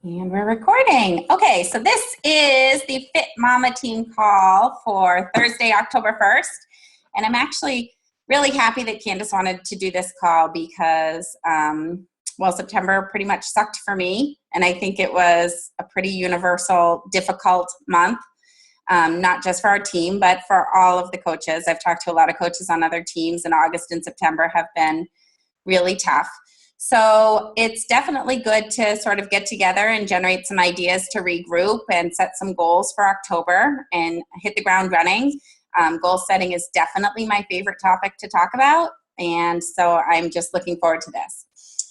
And we're recording. Okay, so this is the Fit Mama team call for Thursday, October 1st. And I'm actually really happy that Candace wanted to do this call because, September pretty much sucked for me. And I think it was a pretty universal, difficult month, not just for our team, but for all of the coaches. I've talked to a lot of coaches on other teams, and August and September have been really tough. So it's definitely good to sort of get together and generate some ideas to regroup and set some goals for October and hit the ground running. Goal setting is definitely my favorite topic to talk about. And so I'm just looking forward to this.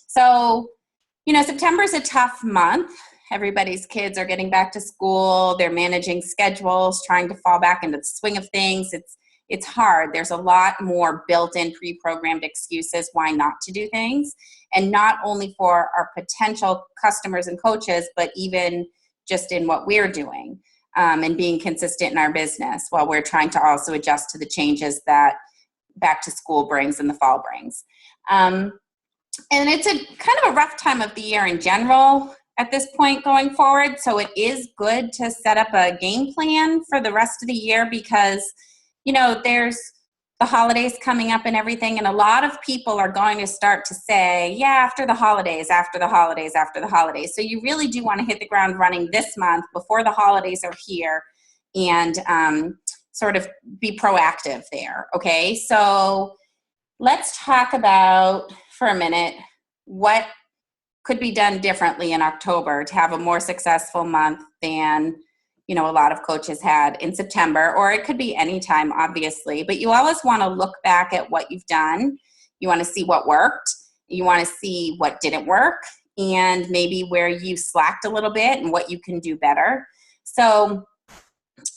So, September is a tough month. Everybody's kids are getting back to school. They're managing schedules, trying to fall back into the swing of things. It's hard. There's a lot more built-in pre-programmed excuses why not to do things. And not only for our potential customers and coaches, but even just in what we're doing and being consistent in our business while we're trying to also adjust to the changes that back to school brings and the fall brings. And it's a kind of a rough time of the year in general at this point going forward. So it is good to set up a game plan for the rest of the year because there's the holidays coming up and everything, and a lot of people are going to start to say, yeah, after the holidays. So you really do want to hit the ground running this month before the holidays are here and sort of be proactive there, okay? So let's talk about, for a minute, what could be done differently in October to have a more successful month than a lot of coaches had in September, or it could be any time, obviously, but you always want to look back at what you've done. You want to see what worked. You want to see what didn't work and maybe where you slacked a little bit and what you can do better. So,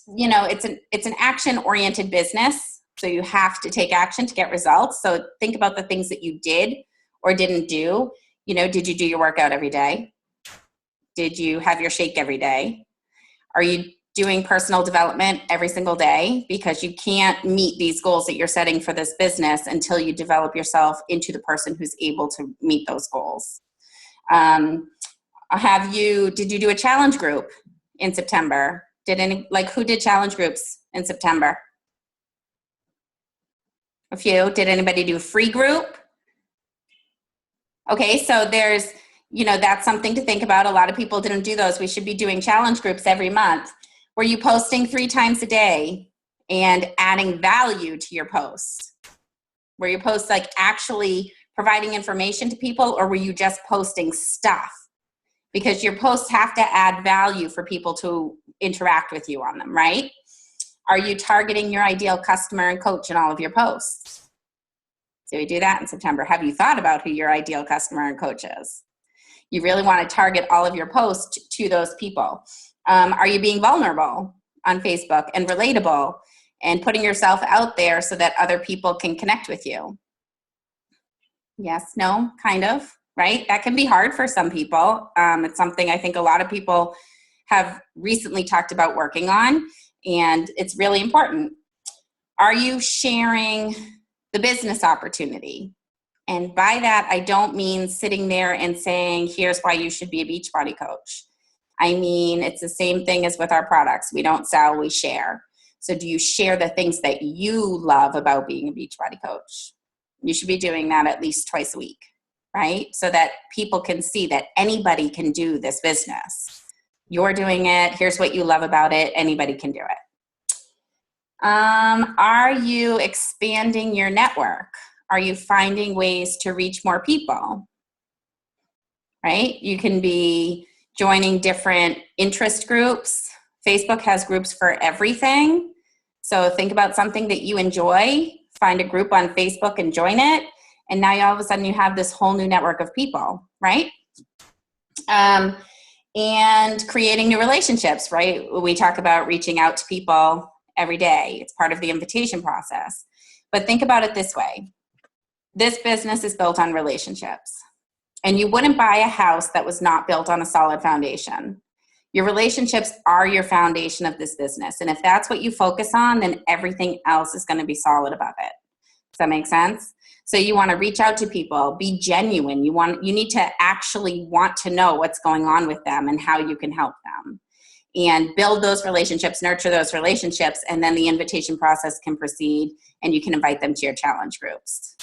it's an action-oriented business. So you have to take action to get results. So think about the things that you did or didn't do. Did you do your workout every day? Did you have your shake every day? Are you doing personal development every single day? Because you can't meet these goals that you're setting for this business until you develop yourself into the person who's able to meet those goals. Did you do a challenge group in September? Who did challenge groups in September? A few. Did anybody do a free group? Okay, so there's that's something to think about. A lot of people didn't do those. We should be doing challenge groups every month. Were you posting 3 times a day and adding value to your posts? Were your posts actually providing information to people, or were you just posting stuff? Because your posts have to add value for people to interact with you on them, right? Are you targeting your ideal customer and coach in all of your posts? Did we do that in September? Have you thought about who your ideal customer and coach is? You really want to target all of your posts to those people. Are you being vulnerable on Facebook and relatable and putting yourself out there so that other people can connect with you? Yes, no, kind of, right? That can be hard for some people. It's something I think a lot of people have recently talked about working on, and it's really important. Are you sharing the business opportunity? And by that, I don't mean sitting there and saying, here's why you should be a Beachbody coach. I mean, it's the same thing as with our products. We don't sell, we share. So do you share the things that you love about being a Beachbody coach? You should be doing that at least twice a week, right? So that people can see that anybody can do this business. You're doing it. Here's what you love about it. Anybody can do it. Are you expanding your network? Are you finding ways to reach more people, right? You can be joining different interest groups. Facebook has groups for everything. So think about something that you enjoy, find a group on Facebook and join it. And now all of a sudden you have this whole new network of people, right? And creating new relationships, right? We talk about reaching out to people every day. It's part of the invitation process. But think about it this way. This business is built on relationships. And you wouldn't buy a house that was not built on a solid foundation. Your relationships are your foundation of this business. And if that's what you focus on, then everything else is going to be solid above it. Does that make sense? So you want to reach out to people, be genuine. You need to actually want to know what's going on with them and how you can help them. And build those relationships, nurture those relationships, and then the invitation process can proceed and you can invite them to your challenge groups.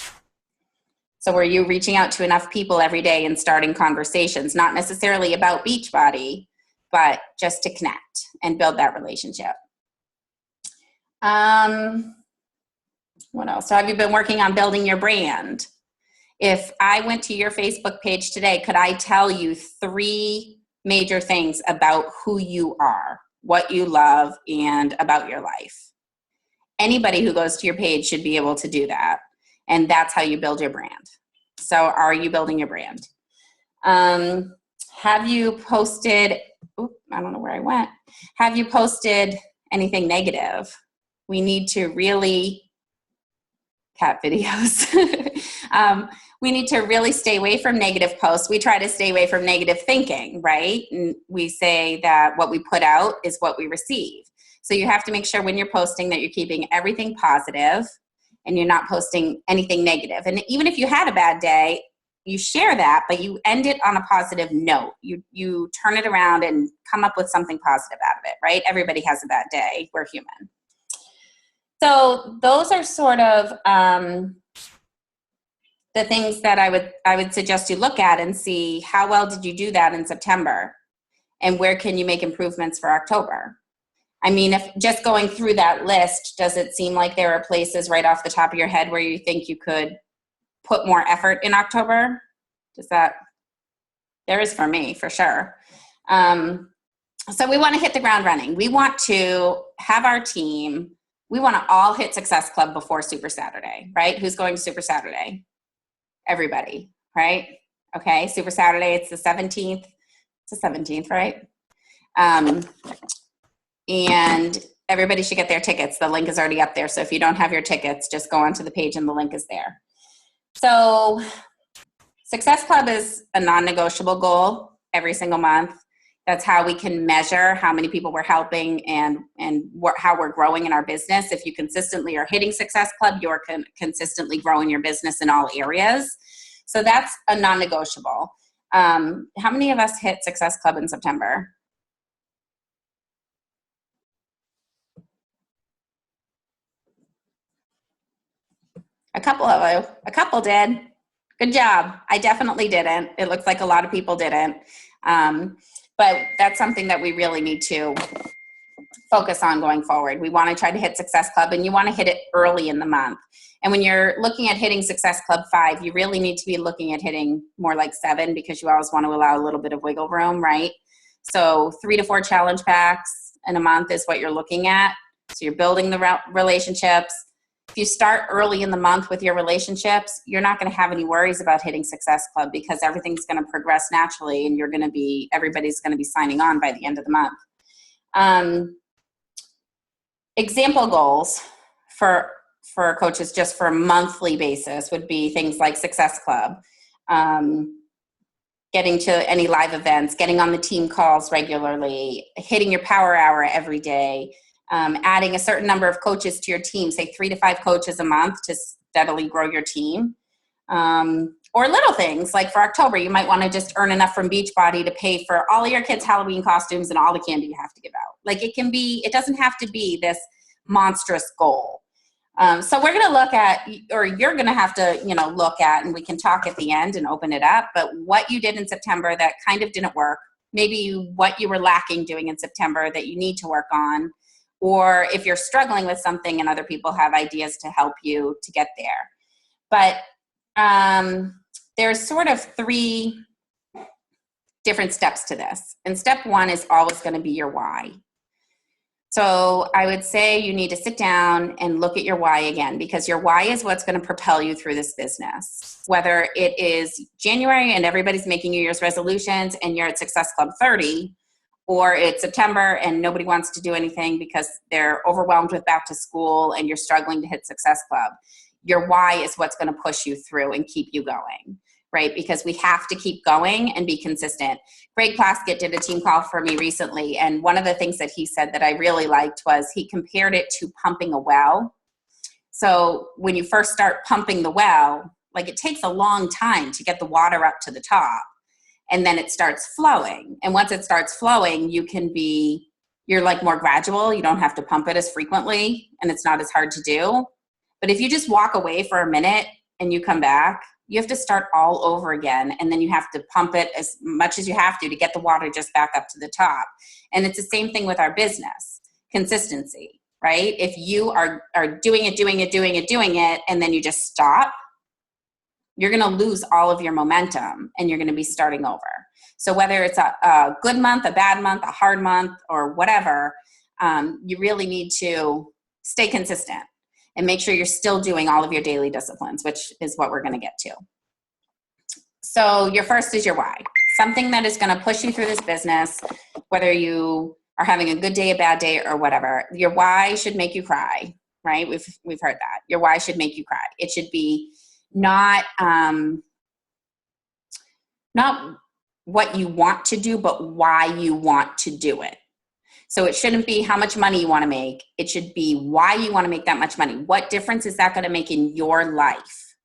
So were you reaching out to enough people every day and starting conversations, not necessarily about Beachbody, but just to connect and build that relationship? What else? So have you been working on building your brand? If I went to your Facebook page today, could I tell you 3 major things about who you are, what you love, and about your life? Anybody who goes to your page should be able to do that. And that's how you build your brand. So are you building your brand? Have you posted, I don't know where I went. Have you posted anything negative? We need to really, cat videos. We need to really stay away from negative posts. We try to stay away from negative thinking, right? And we say that what we put out is what we receive. So you have to make sure when you're posting that you're keeping everything positive and you're not posting anything negative. And even if you had a bad day, you share that, but you end it on a positive note. You turn it around and come up with something positive out of it, right? Everybody has a bad day. We're human. So those are sort of the things that I would suggest you look at and see how well did you do that in September and where can you make improvements for October. I mean, if just going through that list, does it seem like there are places right off the top of your head where you think you could put more effort in October? There is for me, for sure. So we want to hit the ground running. We want to have our team, we want to all hit Success Club before Super Saturday, right? Who's going to Super Saturday? Everybody, right? Okay, Super Saturday, it's the 17th. It's the 17th, right? And everybody should get their tickets. The link is already up there. So if you don't have your tickets, just go onto the page and the link is there. So Success Club is a non-negotiable goal every single month. That's how we can measure how many people we're helping and how we're growing in our business. If you consistently are hitting Success Club, you're consistently growing your business in all areas. So that's a non-negotiable. How many of us hit Success Club in September? A couple of you. A couple did. Good job. I definitely didn't. It looks like a lot of people didn't. But that's something that we really need to focus on going forward. We want to try to hit Success Club, and you want to hit it early in the month. And when you're looking at hitting Success Club 5, you really need to be looking at hitting more like 7 because you always want to allow a little bit of wiggle room, right? So 3 to 4 challenge packs in a month is what you're looking at. So you're building the relationships. If you start early in the month with your relationships, you're not going to have any worries about hitting Success Club because everything's going to progress naturally and everybody's going to be signing on by the end of the month. Example goals for coaches just for a monthly basis would be things like Success Club, getting to any live events, getting on the team calls regularly, hitting your power hour every day, adding a certain number of coaches to your team, say 3 to 5 coaches a month to steadily grow your team. Or little things like for October, you might want to just earn enough from Beachbody to pay for all of your kids' Halloween costumes and all the candy you have to give out. Like it doesn't have to be this monstrous goal. So we're going to look at, or you're going to have to, look at, and we can talk at the end and open it up, but what you did in September that kind of didn't work, maybe what you were lacking doing in September that you need to work on, or if you're struggling with something and other people have ideas to help you to get there. But there's sort of 3 different steps to this. And step 1 is always going to be your why. So I would say you need to sit down and look at your why again, because your why is what's going to propel you through this business. Whether it is January and everybody's making New Year's resolutions and you're at Success Club 30, or it's September and nobody wants to do anything because they're overwhelmed with back to school and you're struggling to hit Success Club. Your why is what's going to push you through and keep you going, right? Because we have to keep going and be consistent. Greg Plaskett did a team call for me recently, and one of the things that he said that I really liked was he compared it to pumping a well. So when you first start pumping the well, Like it takes a long time to get the water up to the top, and then it starts flowing. And once it starts flowing, you're like more gradual. You don't have to pump it as frequently, and it's not as hard to do. But if you just walk away for a minute and you come back, you have to start all over again. And then you have to pump it as much as you have to get the water just back up to the top. And it's the same thing with our business. Consistency, right? If you are doing it, and then you just stop, you're going to lose all of your momentum and you're going to be starting over. So whether it's a good month, a bad month, a hard month, or whatever, you really need to stay consistent and make sure you're still doing all of your daily disciplines, which is what we're going to get to. So your first is your why. Something that is going to push you through this business, whether you are having a good day, a bad day, or whatever. Your why should make you cry, right? We've heard that. Your why should make you cry. It should be not what you want to do, but why you want to do it. So it shouldn't be how much money you want to make. It should be why you want to make that much money. What difference is that going to make in your life?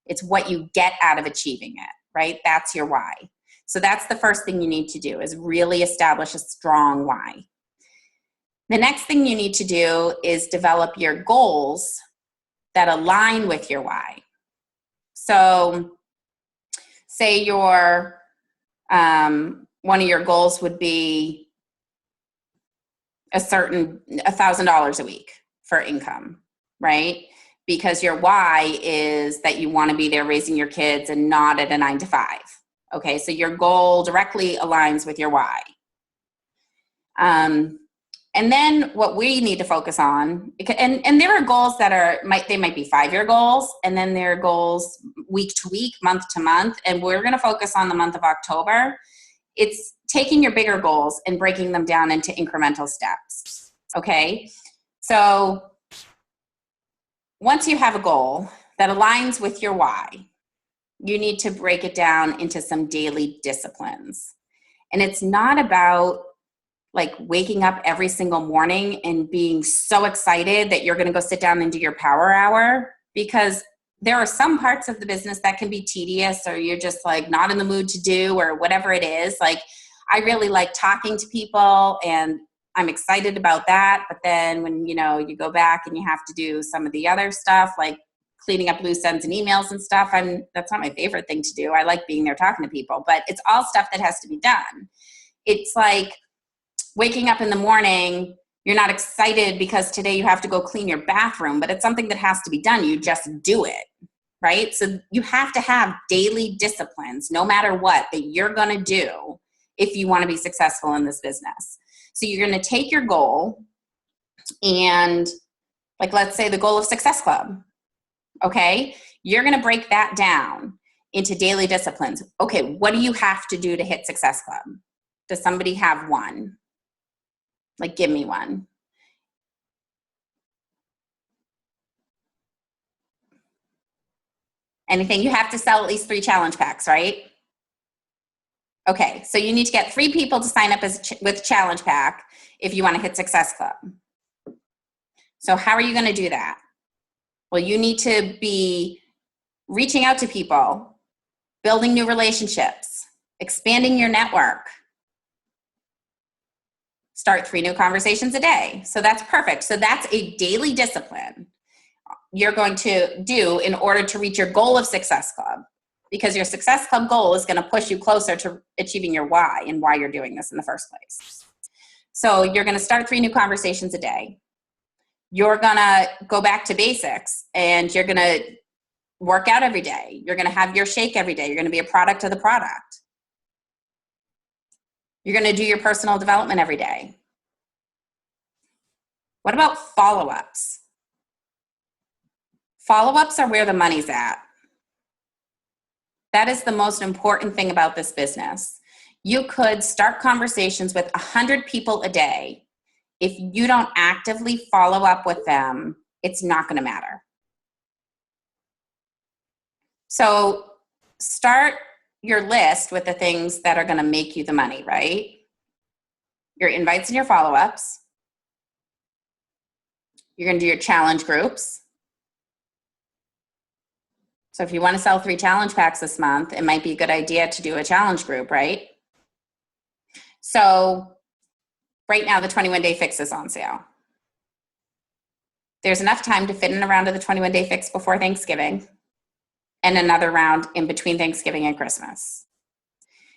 It's what you get out of achieving it, right? That's your why. So that's the first thing you need to do, is really establish a strong why. The next thing you need to do is develop your goals that align with your why. So say one of your goals would be $1,000 a week for income, right? Because your why is that you want to be there raising your kids and not at a 9-to-5. Okay, so your goal directly aligns with your why. And then what we need to focus on, and there are goals that might be 5-year goals, and then there are goals week to week, month to month, and we're going to focus on the month of October. It's taking your bigger goals and breaking them down into incremental steps, okay? So once you have a goal that aligns with your why, you need to break it down into some daily disciplines. And it's not about like waking up every single morning and being so excited that you're going to go sit down and do your power hour, because there are some parts of the business that can be tedious, or you're just like not in the mood to do, or whatever it is. Like I really like talking to people and I'm excited about that. But then when, you go back and you have to do some of the other stuff, like cleaning up loose ends and emails and stuff, that's not my favorite thing to do. I like being there talking to people, but it's all stuff that has to be done. It's like waking up in the morning, you're not excited because today you have to go clean your bathroom, but it's something that has to be done. You just do it, right? So you have to have daily disciplines, no matter what, that you're going to do if you want to be successful in this business. So you're going to take your goal and, like, let's say the goal of Success Club, okay? You're going to break that down into daily disciplines. Okay, what do you have to do to hit Success Club? Does somebody have one? Like, give me one. Anything? You have to sell at least 3 challenge packs, right? Okay, so you need to get 3 people to sign up with challenge pack if you want to hit Success Club. So how are you going to do that? Well, you need to be reaching out to people, building new relationships, expanding your network. Start 3 new conversations a day. So that's perfect. So that's a daily discipline you're going to do in order to reach your goal of Success Club, because your Success Club goal is going to push you closer to achieving your why and why you're doing this in the first place. So you're going to start 3 new conversations a day. You're going to go back to basics and you're going to work out every day. You're going to have your shake every day. You're going to be a product of the product. You're going to do your personal development every day. What about follow-ups? Follow-ups are where the money's at. That is the most important thing about this business. You could start conversations with 100 people a day. If you don't actively follow up with them, it's not going to matter. So start your list with the things that are going to make you the money, right? Your invites and your follow-ups. You're going to do your challenge groups. So if you want to sell 3 challenge packs this month, it might be a good idea to do a challenge group, right? So right now, the 21-day fix is on sale. There's enough time to fit in a round of the 21-day fix before Thanksgiving and another round in between Thanksgiving and Christmas.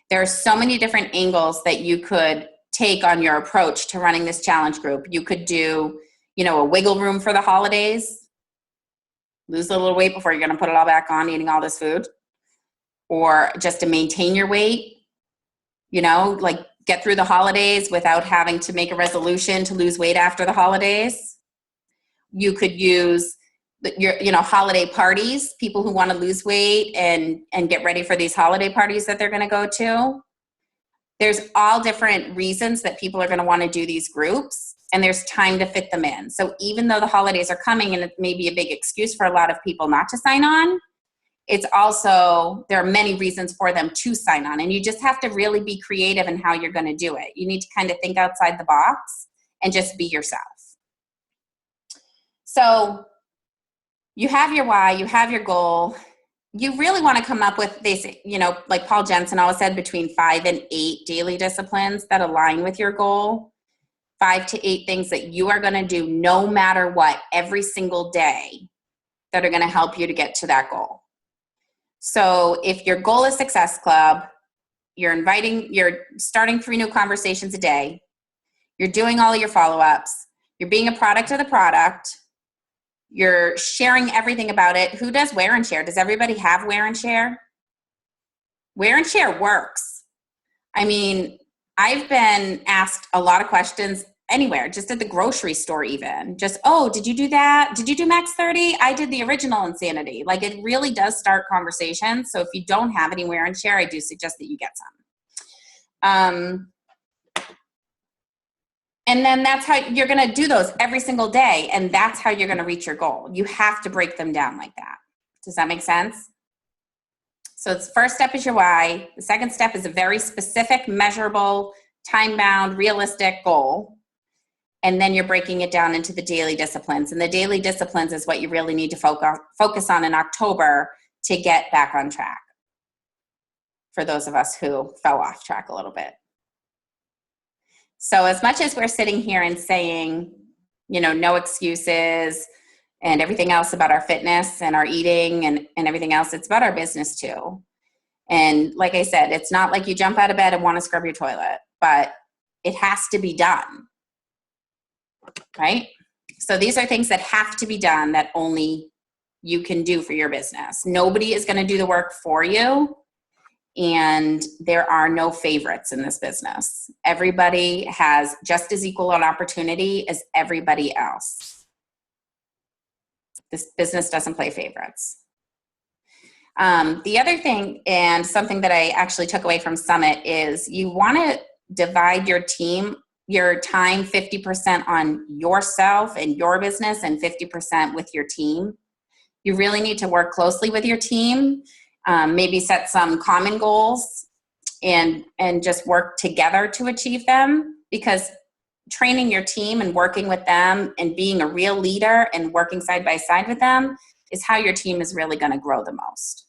There are so many different angles that you could take on your approach to running this challenge group. You could do, a wiggle room for the holidays, lose a little weight before you're going to put it all back on eating all this food, or just to maintain your weight, like get through the holidays without having to make a resolution to lose weight after the holidays. You could use your, holiday parties, people who want to lose weight and get ready for these holiday parties that they're going to go to. There's all different reasons that people are going to want to do these groups, and there's time to fit them in. So even though the holidays are coming and it may be a big excuse for a lot of people not to sign on, it's also, there are many reasons for them to sign on, and you just have to really be creative in how you're going to do it. You need to kind of think outside the box and just be yourself. So you have your why, you have your goal. You really want to come up with basic, like Paul Jensen always said, between 5 and 8 daily disciplines that align with your goal. 5 to 8 things that you are going to do no matter what every single day that are going to help you to get to that goal. So if your goal is Success Club, you're starting 3 new conversations a day, you're doing all of your follow-ups, you're being a product of the product, you're sharing everything about it. Who does wear and share? Does everybody have wear and share? Wear and share works. I mean, I've been asked a lot of questions anywhere, just at the grocery store even. Just, oh, did you do that? Did you do Max 30? I did the original Insanity. Like, it really does start conversations. So if you don't have any wear and share, I do suggest that you get some. And then that's how you're going to do those every single day. And that's how you're going to reach your goal. You have to break them down like that. Does that make sense? So the first step is your why. The second step is a very specific, measurable, time-bound, realistic goal. And then you're breaking it down into the daily disciplines. And the daily disciplines is what you really need to focus on in October to get back on track, for those of us who fell off track a little bit. So as much as we're sitting here and saying, no excuses and everything else about our fitness and our eating and everything else, it's about our business too. And like I said, it's not like you jump out of bed and want to scrub your toilet, but it has to be done, right? So these are things that have to be done that only you can do for your business. Nobody is going to do the work for you. And there are no favorites in this business. Everybody has just as equal an opportunity as everybody else. This business doesn't play favorites. The other thing, and something that I actually took away from Summit, is you want to divide your time 50% on yourself and your business and 50% with your team. You really need to work closely with your team. Maybe set some common goals and just work together to achieve them, because training your team and working with them and being a real leader and working side by side with them is how your team is really going to grow the most.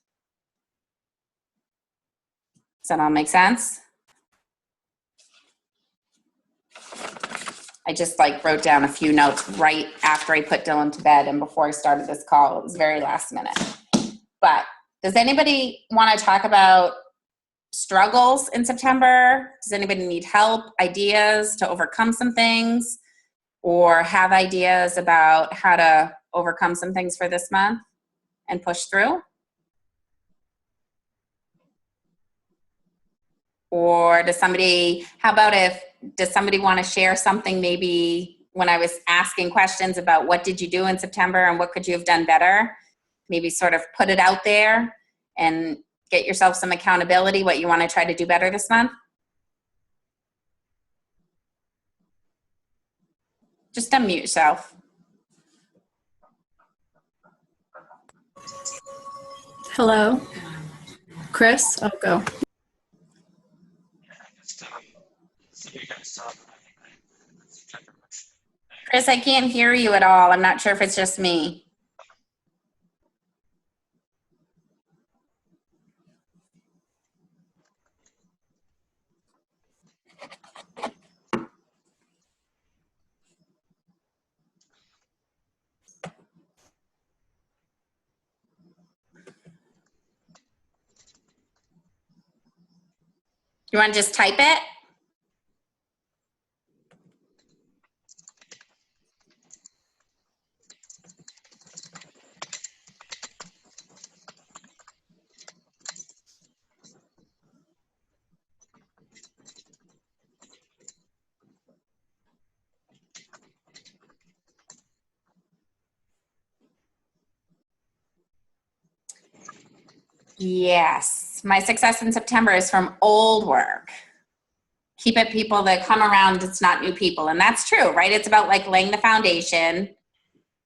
Does that all make sense? I just wrote down a few notes right after I put Dylan to bed and before I started this call. It was very last minute. But does anybody want to talk about struggles in September? Does anybody need help, ideas to overcome some things, or have ideas about how to overcome some things for this month and push through? Or does somebody want to share something, maybe when I was asking questions about what did you do in September and what could you have done better? Maybe sort of put it out there and get yourself some accountability, what you want to try to do better this month. Just unmute yourself. Hello. Chris, I'll go. Chris, I can't hear you at all. I'm not sure if it's just me. You want to just type it? Yes. My success in September is from old work. Keep it people that come around. It's not new people. And that's true, right? It's about like laying the foundation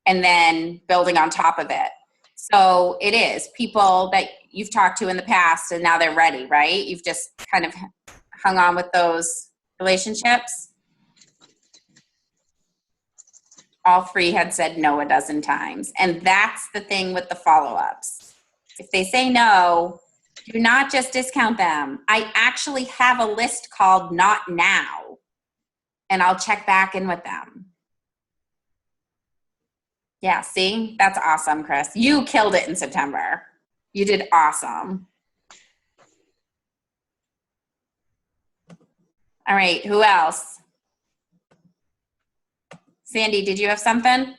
and then building on top of it. So it is people that you've talked to in the past and now they're ready, right? You've just kind of hung on with those relationships. All three had said no a dozen times. And that's the thing with the follow-ups. If they say no, do not just discount them. I actually have a list called Not Now, and I'll check back in with them. Yeah, see? That's awesome, Chris. You killed it in September. You did awesome. All right, who else? Sandy, did you have something?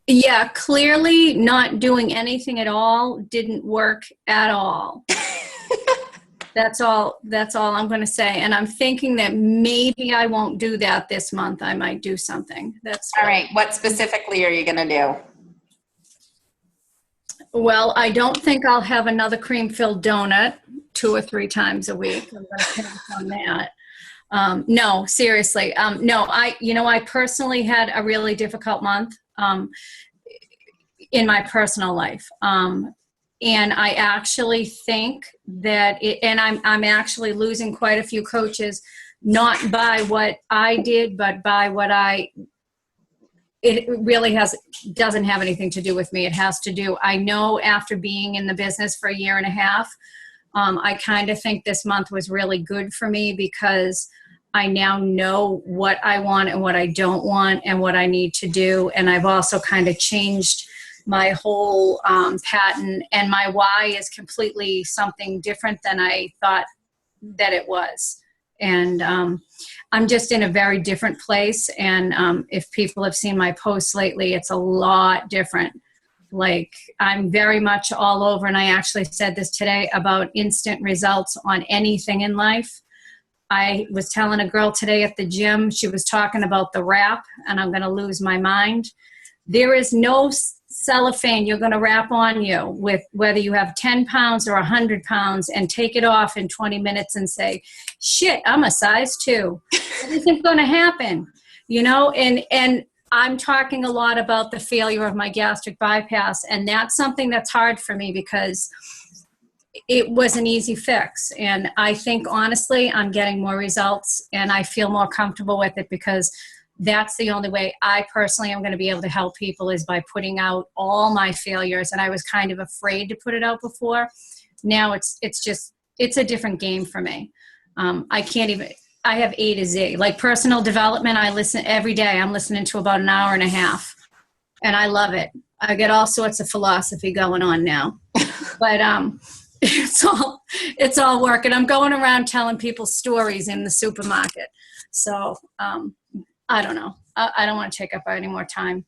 Yeah, clearly not doing anything at all didn't work at all. That's all I'm going to say. And I'm thinking that maybe I won't do that this month. I might do something. That's all right. What specifically are you going to do? Well, I don't think I'll have another cream-filled donut 2 or 3 times a week. I'm going to pass on that. No, seriously. No, I personally had a really difficult month in my personal life. And I actually think that and I'm actually losing quite a few coaches, not by what I did, but by what it really doesn't have anything to do with me. It has to do, I know after being in the business for 1.5 years, I kind of think this month was really good for me because I now know what I want and what I don't want and what I need to do. And I've also kind of changed my whole pattern, and my why is completely something different than I thought that it was. And I'm just in a very different place. And if people have seen my posts lately, it's a lot different. Like I'm very much all over. And I actually said this today about instant results on anything in life. I was telling a girl today at the gym, she was talking about the wrap, and I'm going to lose my mind. There is no cellophane you're going to wrap on you with whether you have 10 pounds or 100 pounds and take it off in 20 minutes and say, shit, I'm a size 2. It isn't going to happen, and I'm talking a lot about the failure of my gastric bypass, and that's something that's hard for me because it was an easy fix. And I think, honestly, I'm getting more results and I feel more comfortable with it because that's the only way I personally am going to be able to help people is by putting out all my failures. And I was kind of afraid to put it out before. Now it's a different game for me. I have A to Z. Like personal development, I listen every day. I'm listening to about 1.5 hours and I love it. I get all sorts of philosophy going on now, but it's all working. I'm going around telling people stories in the supermarket. So, I don't know. I don't want to take up any more time.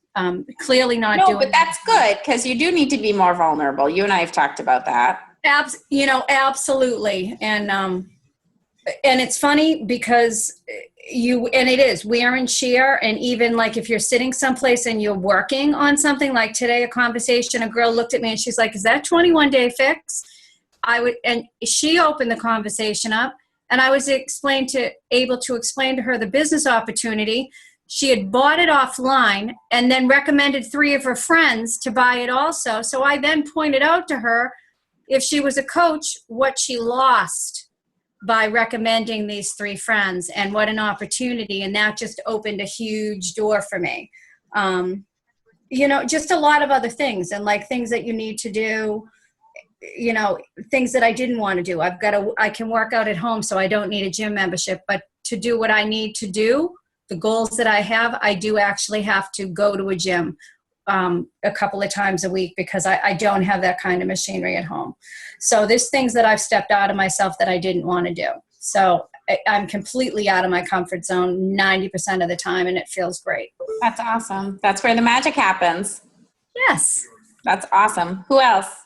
Clearly not doing. No, but that's good because you do need to be more vulnerable. You and I have talked about that. Absolutely. And it's funny because it is wear and share. And even like if you're sitting someplace and you're working on something like today, a conversation, a girl looked at me and she's like, is that 21-day fix? And she opened the conversation up. And I was able to explain to her the business opportunity. She had bought it offline and then recommended 3 of her friends to buy it also. So I then pointed out to her, if she was a coach, what she lost by recommending these 3 friends and what an opportunity. And that just opened a huge door for me. Just a lot of other things and like things that you need to do. Things that I didn't want to do. I can work out at home, so I don't need a gym membership, but to do what I need to do, the goals that I have, I do actually have to go to a gym a couple of times a week because I don't have that kind of machinery at home. So there's things that I've stepped out of myself that I didn't want to do. So I'm completely out of my comfort zone 90% of the time, and it feels great. That's awesome. That's where the magic happens. Yes. That's awesome. Who else?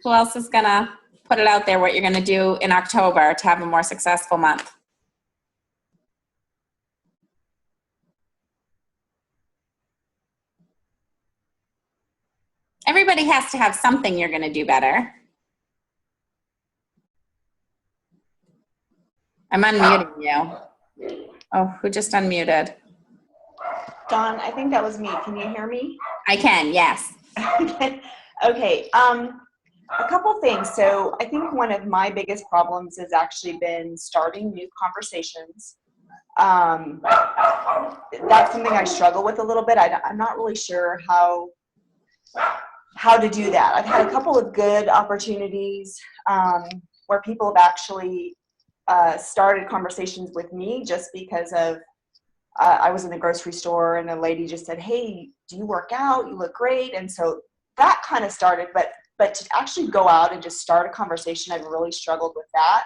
Who else is going to put it out there what you're going to do in October to have a more successful month? Everybody has to have something you're going to do better. I'm unmuting you. Oh, who just unmuted? Dawn, I think that was me. Can you hear me? I can, yes. Okay. A couple things. So I think one of my biggest problems has actually been starting new conversations. That's something I struggle with a little bit. I'm not really sure how to do that. I've had a couple of good opportunities where people have actually started conversations with me just because of I was in the grocery store and a lady just said, "Hey, do you work out? You look great." And so that kind of started, but to actually go out and just start a conversation, I've really struggled with that.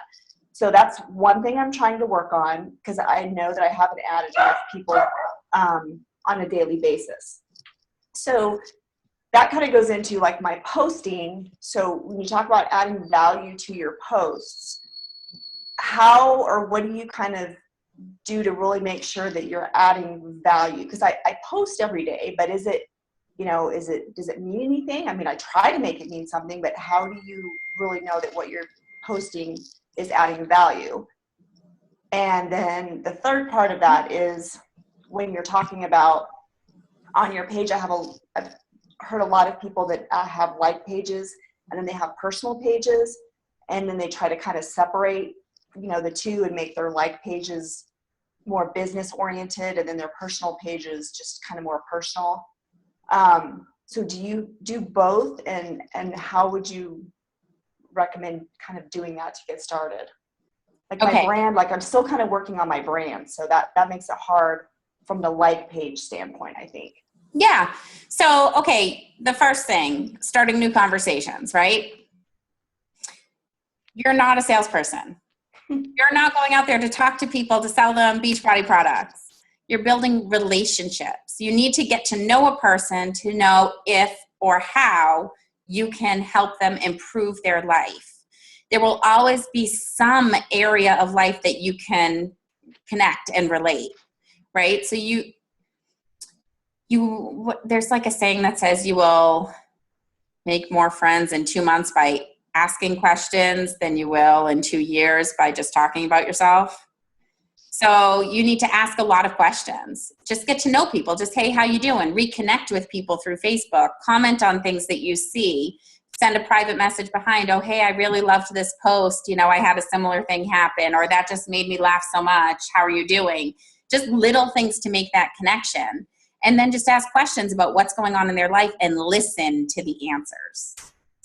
So that's one thing I'm trying to work on, because I know that I haven't added enough people on a daily basis. So that kind of goes into like my posting. So when you talk about adding value to your posts, how or what do you kind of do to really make sure that you're adding value? Because I post every day, but is it, does it mean anything? I mean, I try to make it mean something, but how do you really know that what you're posting is adding value? And then the third part of that is when you're talking about on your page, I've heard a lot of people that have like pages and then they have personal pages, and then they try to kind of separate the two and make their like pages more business oriented and then their personal pages just kind of more personal. So do you do both, and how would you recommend kind of doing that to get started? Like my brand, like I'm still kind of working on my brand, so that makes it hard from the like page standpoint, I think. Yeah. So, okay, the first thing, starting new conversations, right? You're not a salesperson. You're not going out there to talk to people to sell them Beachbody products. You're building relationships. You need to get to know a person to know if or how you can help them improve their life. There will always be some area of life that you can connect and relate, right? So there's like a saying that says you will make more friends in 2 months by asking questions than you will in 2 years by just talking about yourself. So you need to ask a lot of questions. Just get to know people. Just, hey, how you doing? Reconnect with people through Facebook. Comment on things that you see. Send a private message behind, oh, hey, I really loved this post. I had a similar thing happen, or that just made me laugh so much. How are you doing? Just little things to make that connection. And then just ask questions about what's going on in their life and listen to the answers.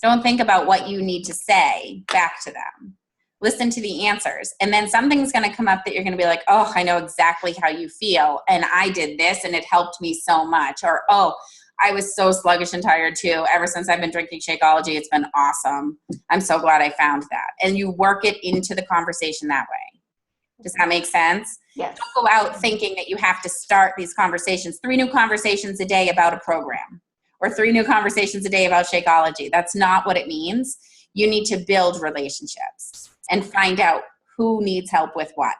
Don't think about what you need to say back to them. Listen to the answers. And then something's going to come up that you're going to be like, oh, I know exactly how you feel. And I did this and it helped me so much. Or, oh, I was so sluggish and tired too. Ever since I've been drinking Shakeology, it's been awesome. I'm so glad I found that. And you work it into the conversation that way. Does that make sense? Yes. Don't go out thinking that you have to start these conversations, 3 new conversations a day about a program, or 3 new conversations a day about Shakeology. That's not what it means. You need to build relationships and find out who needs help with what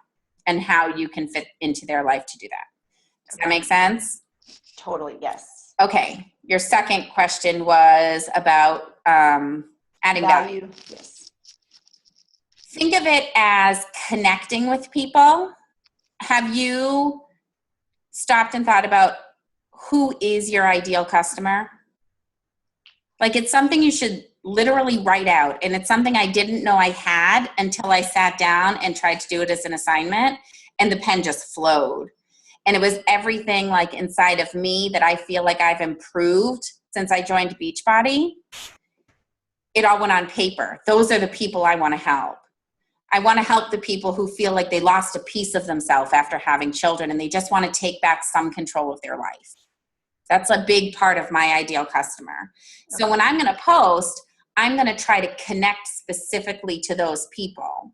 and how you can fit into their life to do that. Does that make sense? Totally, yes. Okay. Your second question was about adding value. Yes. Think of it as connecting with people. Have you stopped and thought about who is your ideal customer? Like, it's something you should literally write out. And it's something I didn't know I had until I sat down and tried to do it as an assignment, and the pen just flowed. And it was everything like inside of me that I feel like I've improved since I joined Beachbody. It all went on paper. Those are the people I want to help. I want to help the people who feel like they lost a piece of themselves after having children and they just want to take back some control of their life. That's a big part of my ideal customer. So when I'm going to post, I'm going to try to connect specifically to those people.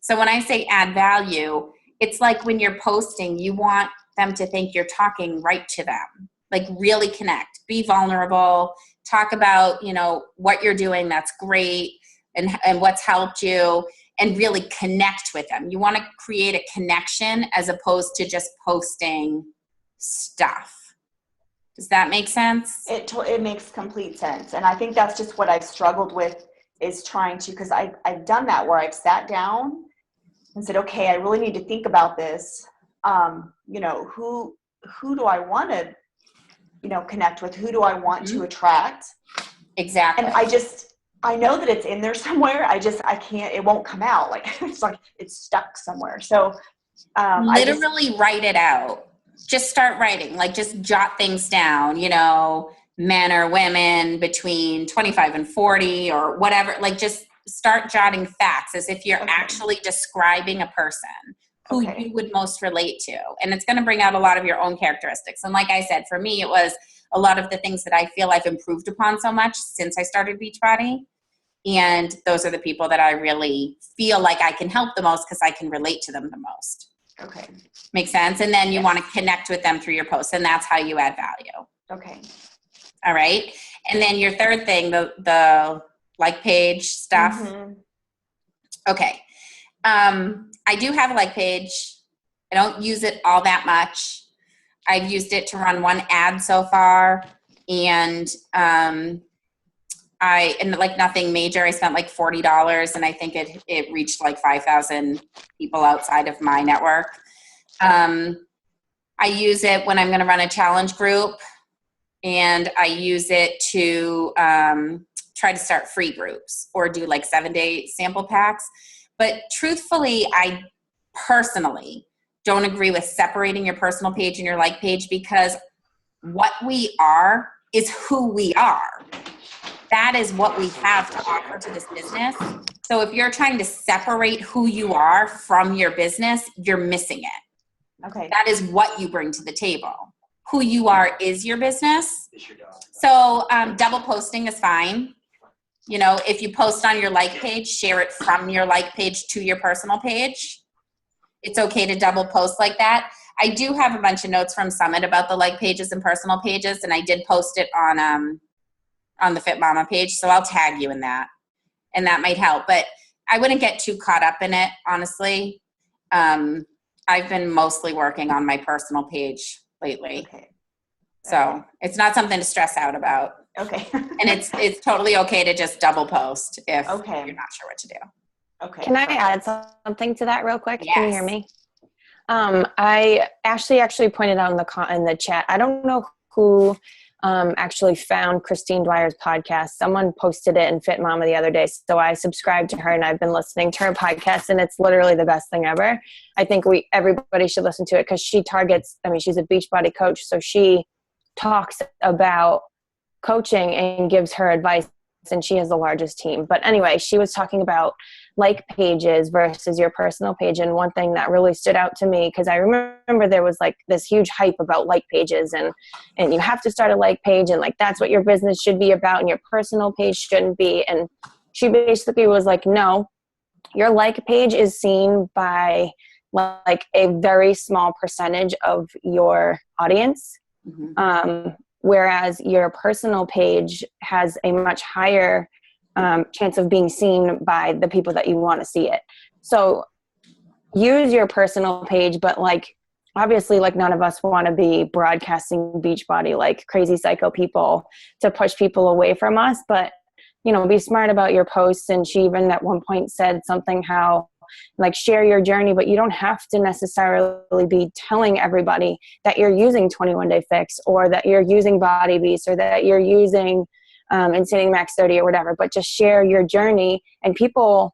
So when I say add value, it's like when you're posting, you want them to think you're talking right to them. Like really connect, be vulnerable, talk about, you know, what you're doing that's great and what's helped you, and really connect with them. You want to create a connection as opposed to just posting stuff. Does that make sense? It makes complete sense. And I think that's just what I've struggled with, is trying to, because I've done that where I've sat down and said, okay, I really need to think about this. You know, who do I want to, you know, connect with? Who do I want to attract? Exactly. And I know that it's in there somewhere. I can't, it won't come out. Like, it's like it's stuck somewhere. So literally write it out. Just start writing, like just jot things down, you know, men or women between 25 and 40 or whatever. Like just start jotting facts as if you're actually describing a person who you would most relate to. And it's going to bring out a lot of your own characteristics. And like I said, for me, it was a lot of the things that I feel I've improved upon so much since I started Beachbody. And those are the people that I really feel like I can help the most because I can relate to them the most. Okay. Makes sense? And then you want to connect with them through your posts, and that's how you add value. Okay. All right. And then your third thing, the like page stuff. Mm-hmm. Okay. I do have a like page. I don't use it all that much. I've used it to run one ad so far, and like nothing major. I spent like $40, and I think it reached like 5,000 people outside of my network. I use it when I'm going to run a challenge group, and I use it to try to start free groups or do like 7-day sample packs. But truthfully, I personally don't agree with separating your personal page and your like page, because what we are is who we are. That is what we have to offer to this business. So if you're trying to separate who you are from your business, you're missing it. Okay. That is what you bring to the table. Who you are is your business. So double posting is fine. You know, if you post on your like page, share it from your like page to your personal page. It's okay to double post like that. I do have a bunch of notes from Summit about the like pages and personal pages, and I did post it on the Fit Mama page, so I'll tag you in that, and that might help. But I wouldn't get too caught up in it, honestly. I've been mostly working on my personal page lately. Okay. So it's not something to stress out about. Okay. And it's totally okay to just double post if you're not sure what to do. Okay. Can I add something to that real quick? Yes. Can you hear me? I actually pointed out in the chat. I don't know who actually found Christine Dwyer's podcast. Someone posted it in Fit Mama the other day. So I subscribed to her, and I've been listening to her podcast, and it's literally the best thing ever. I think everybody should listen to it, because she targets, she's a Beachbody coach. So she talks about coaching and gives her advice, and she has the largest team. But anyway, she was talking about like pages versus your personal page. And one thing that really stood out to me, because I remember there was like this huge hype about like pages, and you have to start a like page, and like that's what your business should be about, and your personal page shouldn't be. And she basically was like, no, your like page is seen by like a very small percentage of your audience. Mm-hmm. Whereas your personal page has a much higher chance of being seen by the people that you want to see it. So use your personal page, but like obviously like none of us want to be broadcasting Beachbody like crazy psycho people to push people away from us. But, you know, be smart about your posts. And she even at one point said something how like share your journey, but you don't have to necessarily be telling everybody that you're using 21 Day Fix or that you're using Body Beast or that you're using Insanity Max 30 or whatever, but just share your journey. And people,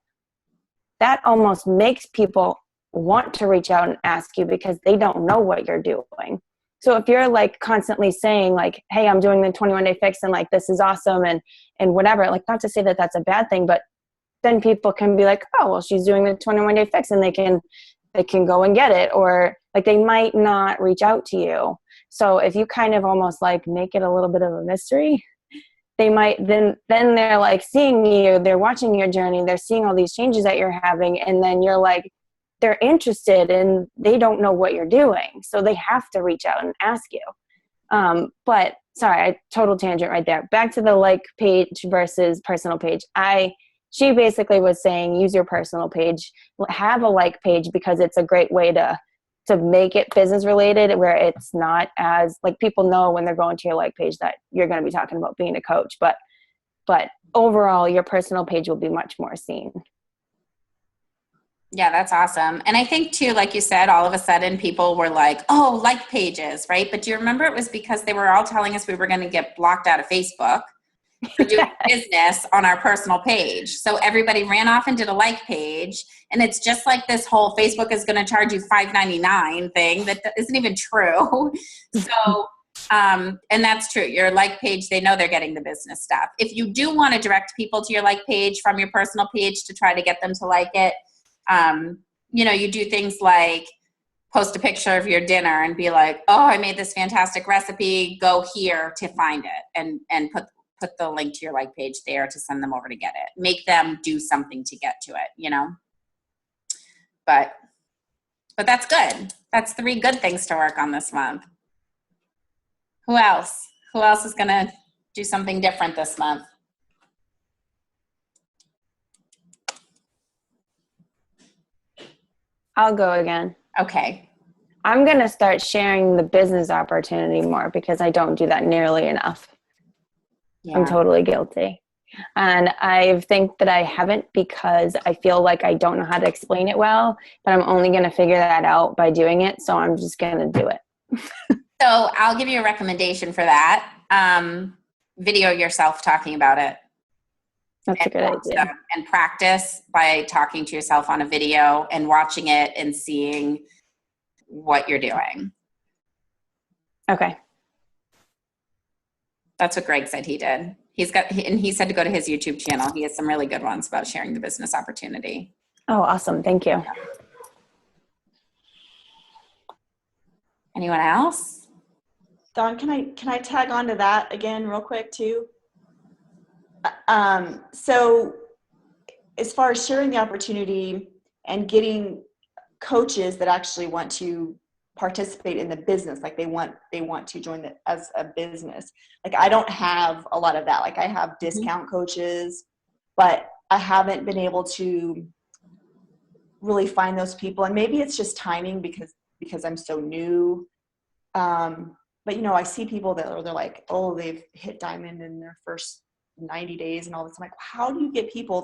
that almost makes people want to reach out and ask you because they don't know what you're doing. So if you're like constantly saying like, hey, I'm doing the 21 Day Fix and like this is awesome and whatever, like not to say that that's a bad thing, but then people can be like, oh, well, she's doing the 21 Day Fix and they can go and get it, or like they might not reach out to you. So if you kind of almost like make it a little bit of a mystery, they might then they're like seeing you, they're watching your journey, they're seeing all these changes that you're having, and then you're like, they're interested and they don't know what you're doing. So they have to reach out and ask you. But sorry, total tangent right there. Back to the like page versus personal page. She basically was saying, use your personal page, have a like page, because it's a great way to make it business related, where it's not as like, people know when they're going to your like page that you're going to be talking about being a coach, but overall your personal page will be much more seen. Yeah, that's awesome. And I think too, like you said, all of a sudden people were like, oh, like pages, right? But do you remember it was because they were all telling us we were going to get blocked out of Facebook for doing business on our personal page. So everybody ran off and did a like page. And it's just like this whole Facebook is going to charge you $5.99 thing that isn't even true. So, and that's true. Your like page, they know they're getting the business stuff. If you do want to direct people to your like page from your personal page to try to get them to like it, you do things like post a picture of your dinner and be like, oh, I made this fantastic recipe, go here to find it, and put the link to your like page there to send them over to get it. Make them do something to get to it, But that's good. That's 3 good things to work on this month. Who else? Who else is going to do something different this month? I'll go again. Okay. I'm going to start sharing the business opportunity more, because I don't do that nearly enough. Yeah. I'm totally guilty. And I think that I haven't, because I feel like I don't know how to explain it well, but I'm only going to figure that out by doing it. So I'm just going to do it. So I'll give you a recommendation for that. Video yourself talking about it. That's a good idea. And practice by talking to yourself on a video and watching it and seeing what you're doing. Okay. That's what Greg said he did. He said to go to his YouTube channel. He has some really good ones about sharing the business opportunity. Oh, awesome. Thank you. Anyone else? Dawn, can I tag on to that again real quick too? So as far as sharing the opportunity and getting coaches that actually want to participate in the business, like they want to join it as a business. Like I don't have a lot of that. Like I have discount coaches, but I haven't been able to really find those people. And maybe it's just timing because I'm so new. But I see people that they're like, oh, they've hit diamond in their first 90 days and all this. I'm like, how do you get people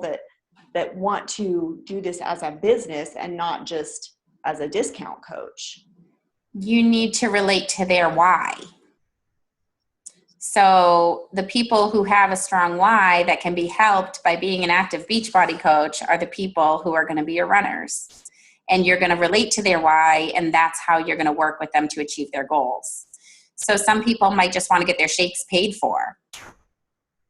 that want to do this as a business and not just as a discount coach? You need to relate to their why. So the people who have a strong why that can be helped by being an active Beachbody coach are the people who are going to be your runners. And you're going to relate to their why, and that's how you're going to work with them to achieve their goals. So some people might just want to get their shakes paid for,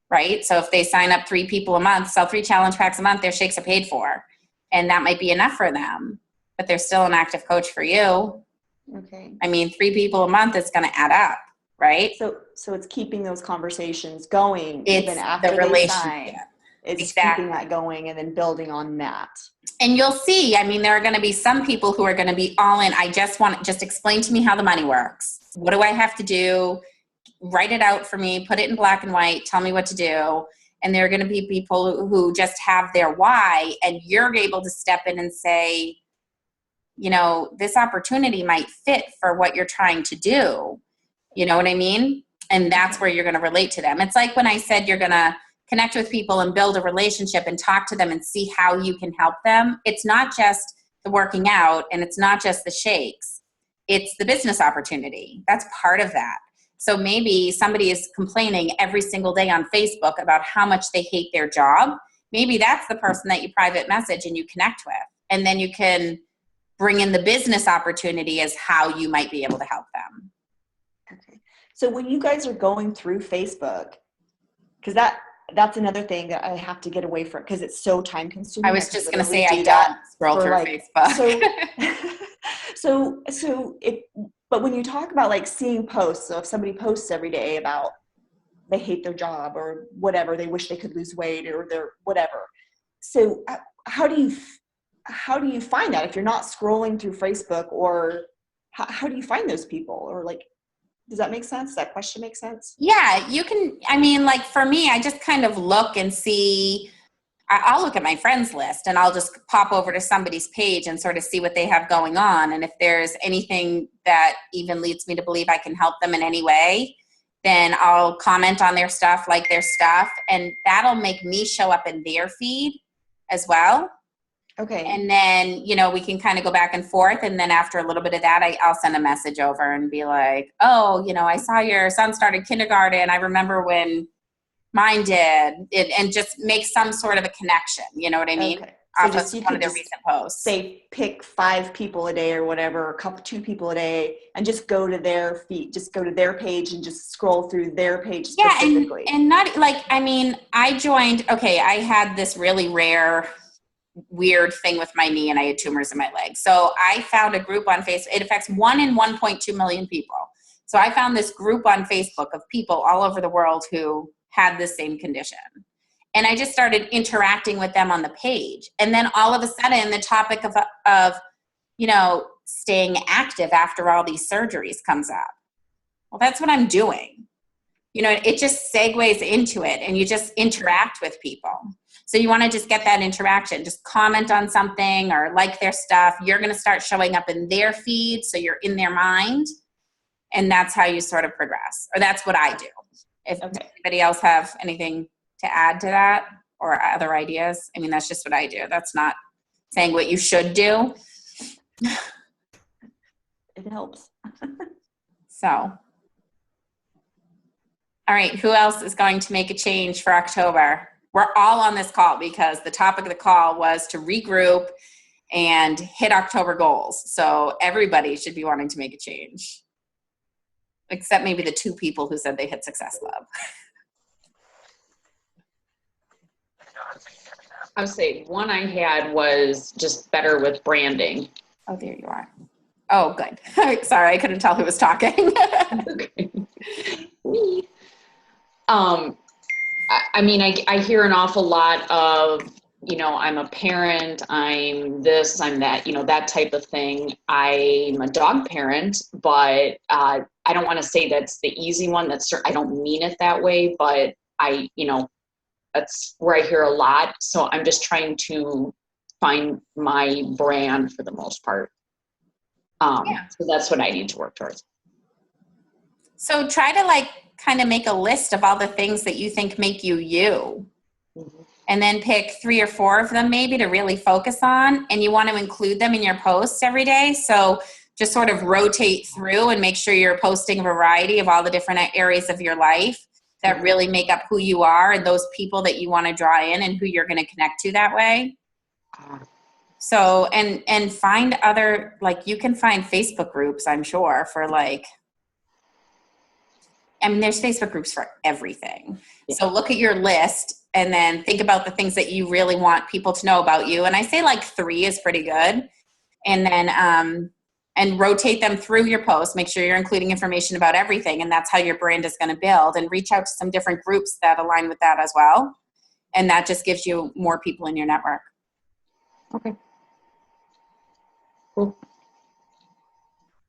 right? So if they sign up 3 people a month, sell 3 challenge packs a month, their shakes are paid for. And that might be enough for them, but they're still an active coach for you. Okay. I mean, 3 people a month is going to add up, right? So it's keeping those conversations going It's even after the they sign. It's exactly. keeping that going and then building on that. And you'll see, I mean, there are going to be some people who are going to be all in. Just explain to me how the money works. What do I have to do? Write it out for me, put it in black and white, tell me what to do. And there are going to be people who just have their why, and you're able to step in and say, this opportunity might fit for what you're trying to do. You know what I mean? And that's where you're going to relate to them. It's like when I said you're going to connect with people and build a relationship and talk to them and see how you can help them. It's not just the working out and it's not just the shakes. It's the business opportunity. That's part of that. So maybe somebody is complaining every single day on Facebook about how much they hate their job. Maybe that's the person that you private message and you connect with. And then you can bring in the business opportunity as how you might be able to help them. Okay. So when you guys are going through Facebook, because that's another thing that I have to get away from because it's so time consuming. I was just going to say I don't scroll through Facebook. So if But when you talk about like seeing posts, so if somebody posts every day about they hate their job or whatever, they wish they could lose weight or they're whatever. So how do you find that if you're not scrolling through Facebook, or how do you find those people? Or like, does that make sense? Does that question make sense? Yeah, you can, I mean, like for me, I just kind of look and see, I'll look at my friends list and I'll just pop over to somebody's page and sort of see what they have going on. And if there's anything that even leads me to believe I can help them in any way, then I'll comment on their stuff, like their stuff, and that'll make me show up in their feed as well. Okay. And then, you know, we can kind of go back and forth. And then after a little bit of that, I'll send a message over and be like, oh, you know, I saw your son started kindergarten. I remember when mine did. And just make some sort of a connection. You know what I mean? Okay. Off So just, of you one could of their just recent posts. say pick 5 people a day or whatever, two people a day, and just go to their feed, just go to their page and just scroll through their page specifically. And not like, I mean, I had this really rare, weird thing with my knee and I had tumors in my leg. So I found a group on Facebook. It affects 1 in 1.2 million people. So I found this group on Facebook of people all over the world who had the same condition. And I just started interacting with them on the page. And then all of a sudden the topic of you know, staying active after all these surgeries comes up. Well, that's what I'm doing. You know, it just segues into it and you just interact with people. So you want to just get that interaction, just comment on something or like their stuff. You're going to start showing up in their feed. So you're in their mind, and that's how you sort of progress, or that's what I do. If Does anybody else have anything to add to that or other ideas? I mean, that's just what I do. That's not saying what you should do. It helps. So, all right, who else is going to make a change for October? We're all on this call because the topic of the call was to regroup and hit October goals. So everybody should be wanting to make a change, except maybe the 2 people who said they hit Success Club. I would say one I had was just better with branding. Oh, there you are. Oh, good. Sorry, I couldn't tell who was talking. Me. I mean, I hear an awful lot of, you know, I'm a parent, I'm this, I'm that, you know, that type of thing. I'm a dog parent, but I don't want to say that's the easy one. I don't mean it that way, but you know, that's where I hear a lot. So I'm just trying to find my brand for the most part. So that's what I need to work towards. So try to like kind of make a list of all the things that you think make you you. Mm-hmm. And then pick 3 or 4 of them maybe to really focus on. And you want to include them in your posts every day. So just sort of rotate through and make sure you're posting a variety of all the different areas of your life that really make up who you are and those people that you want to draw in and who you're going to connect to that way. So, and find other, like you can find Facebook groups, I'm sure, for like, I mean, there's Facebook groups for everything. Yeah. So look at your list and then think about the things that you really want people to know about you. And I say like 3 is pretty good. And then, and rotate them through your posts. Make sure you're including information about everything. And that's how your brand is going to build, and reach out to some different groups that align with that as well. And that just gives you more people in your network. Okay. Cool.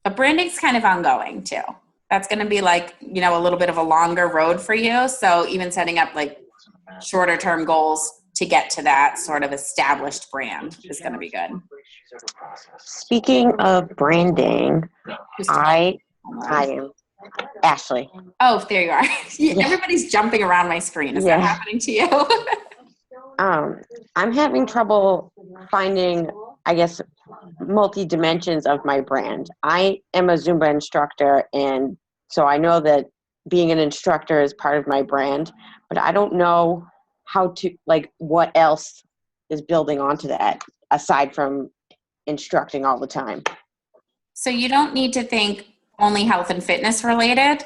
But branding's kind of ongoing too. That's going to be like, you know, a little bit of a longer road for you. So even setting up like shorter term goals to get to that sort of established brand is going to be good. Speaking of branding, I am Ashley. Oh, there you are. Everybody's jumping around my screen. Is that happening to you? I'm having trouble finding, I guess, multi-dimensions of my brand. I am a Zumba instructor, and so I know that being an instructor is part of my brand, but I don't know how to, like, what else is building onto that aside from instructing all the time. So you don't need to think only health and fitness related.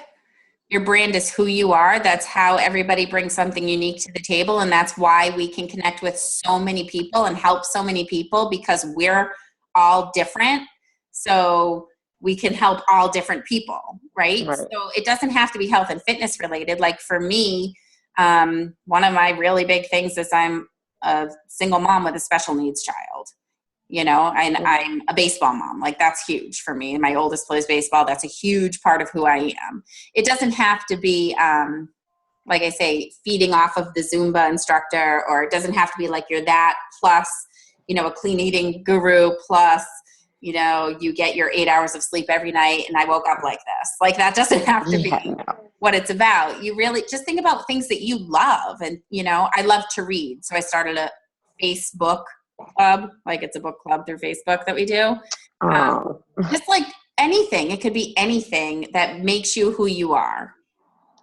Your brand is who you are. That's how everybody brings something unique to the table. And that's why we can connect with so many people and help so many people, because we're all different. So we can help all different people, right? Right. So it doesn't have to be health and fitness related. Like for me, one of my really big things is I'm a single mom with a special needs child, and I'm a baseball mom. Like that's huge for me. My oldest plays baseball. That's a huge part of who I am. It doesn't have to be, like I say, feeding off of the Zumba instructor, or it doesn't have to be like you're that plus, a clean eating guru plus, you get your 8 hours of sleep every night and I woke up like this. Like that doesn't have to be what it's about. You really just think about things that you love. And, I love to read. So I started a Facebook club, like it's a book club through Facebook that we do. Just like anything, it could be anything that makes you who you are.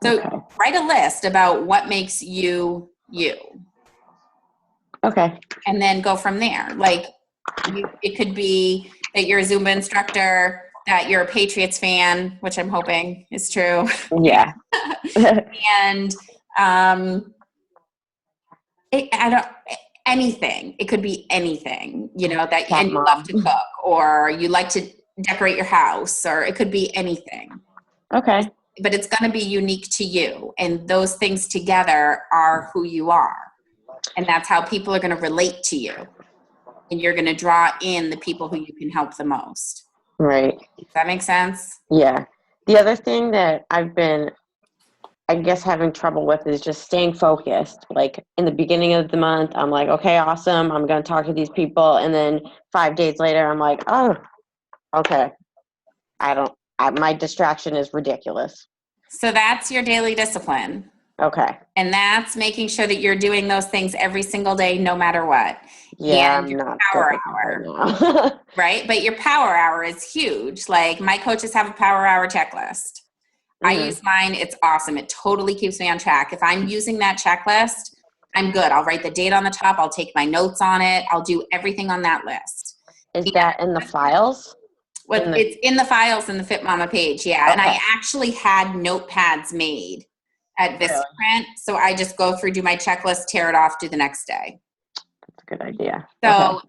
So write a list about what makes you you. Okay. And then go from there. Like it could be that you're a Zumba instructor, that you're a Patriots fan, which I'm hoping is true. Yeah. And anything. It could be anything, and you love to cook, or you like to decorate your house, or it could be anything. Okay. But it's going to be unique to you. And those things together are who you are. And that's how people are going to relate to you. And you're going to draw in the people who you can help the most. Right. Does that make sense? Yeah. The other thing that I've been, I guess, having trouble with is just staying focused. Like in the beginning of the month, I'm like, okay, awesome. I'm going to talk to these people. And then 5 days later, I'm like, oh, okay. My distraction is ridiculous. So that's your daily discipline. Okay. And that's making sure that you're doing those things every single day, no matter what. Yeah, and I'm your not power good hour, right now. right? But your power hour is huge. Like my coaches have a power hour checklist. I use mine. It's awesome. It totally keeps me on track. If I'm using that checklist, I'm good. I'll write the date on the top. I'll take my notes on it. I'll do everything on that list. Is that in the files? It's in the files in the Fit Mama page, yeah. Okay. And I actually had notepads made at Vistaprint, so I just go through, do my checklist, tear it off, do the next day. That's a good idea. So,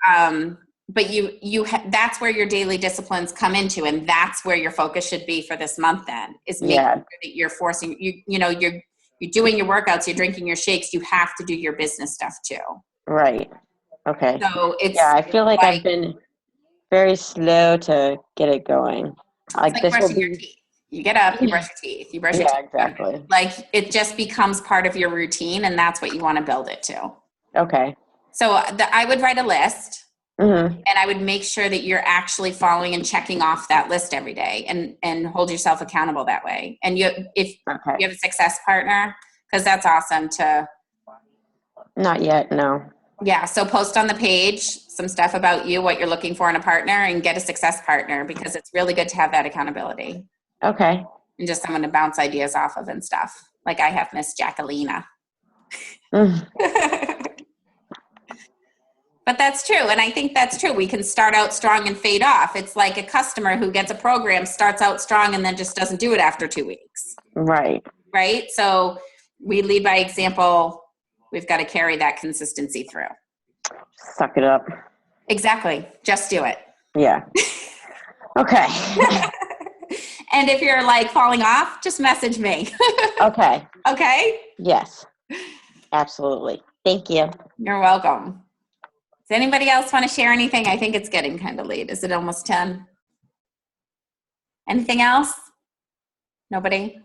but that's where your daily disciplines come into, and that's where your focus should be for this month. Then is making sure that you're forcing you're doing your workouts, you're drinking your shakes. You have to do your business stuff too. Right. Okay. So it's I feel like I've been very slow to get it going. Like this brushing will your be. teeth. You get up, you brush your teeth. You brush your teeth. Exactly. Like it just becomes part of your routine, and that's what you want to build it to. Okay. So I would write a list, Mm-hmm. and I would make sure that you're actually following and checking off that list every day, and hold yourself accountable that way. And if you have a success partner, because that's awesome to. Not yet, no. Yeah, so post on the page some stuff about you, what you're looking for in a partner, and get a success partner, because it's really good to have that accountability. Okay. And just someone to bounce ideas off of and stuff. Like I have Miss Jacquelina. But that's true. And I think that's true. We can start out strong and fade off. It's like a customer who gets a program, starts out strong, and then just doesn't do it after 2 weeks. Right. Right? So we lead by example. We've got to carry that consistency through. Suck it up. Exactly. Just do it. Yeah. Okay. And if you're like falling off, just message me. Okay. Okay? Yes. Absolutely. Thank you. You're welcome. Does anybody else want to share anything? I think it's getting kind of late. Is it almost 10? Anything else? Nobody?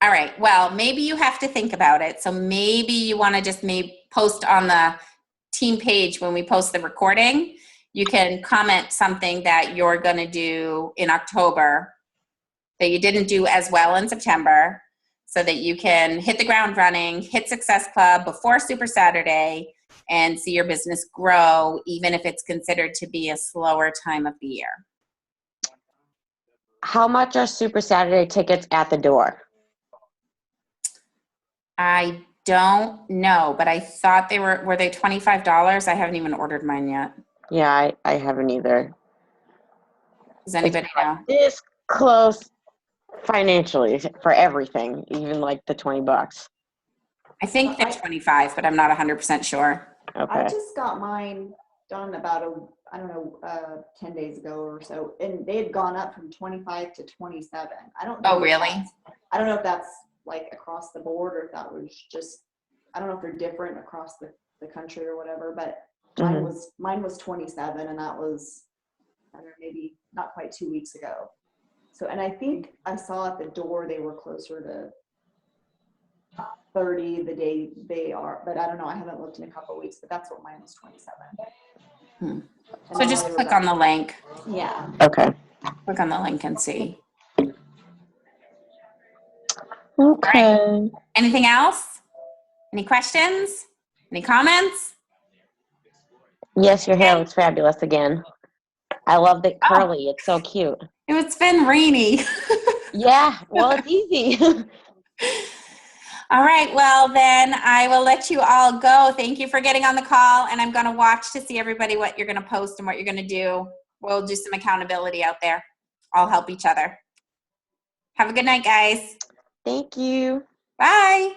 All right. Well, maybe you have to think about it. So maybe you want to just post on the team page when we post the recording. You can comment something that you're going to do in October that you didn't do as well in September, so that you can hit the ground running, hit Success Club before Super Saturday, and see your business grow, even if it's considered to be a slower time of the year. How much are Super Saturday tickets at the door? I don't know, but I thought were they $25? I haven't even ordered mine yet. Yeah, I haven't either. Does anybody know? This close financially for everything, even like the $20. I think they're 25, but I'm not 100% sure. I Okay. just got mine done about 10 days ago or so, and they had gone up from 25 to 27. I don't know. Oh, really? I don't know if that's like across the board or if that was just, I don't know if they're different across the country or whatever, but mine was 27, and that was, I don't know, maybe not quite 2 weeks ago. So, and I think I saw at the door they were closer to 30 the day they are, but I don't know. I haven't looked in a couple of weeks, but that's what mine was, 27. So just click on the link. Yeah. Okay. Click on the link and see. Okay. Anything else? Any questions? Any comments? Yes, your hair looks fabulous again. I love the curly. It's so cute. It's been rainy. Yeah. Well, it's easy. All right, well then I will let you all go. Thank you for getting on the call, and I'm going to watch to see everybody what you're going to post and what you're going to do. We'll do some accountability out there. I'll help each other. Have a good night, guys. Thank you. Bye.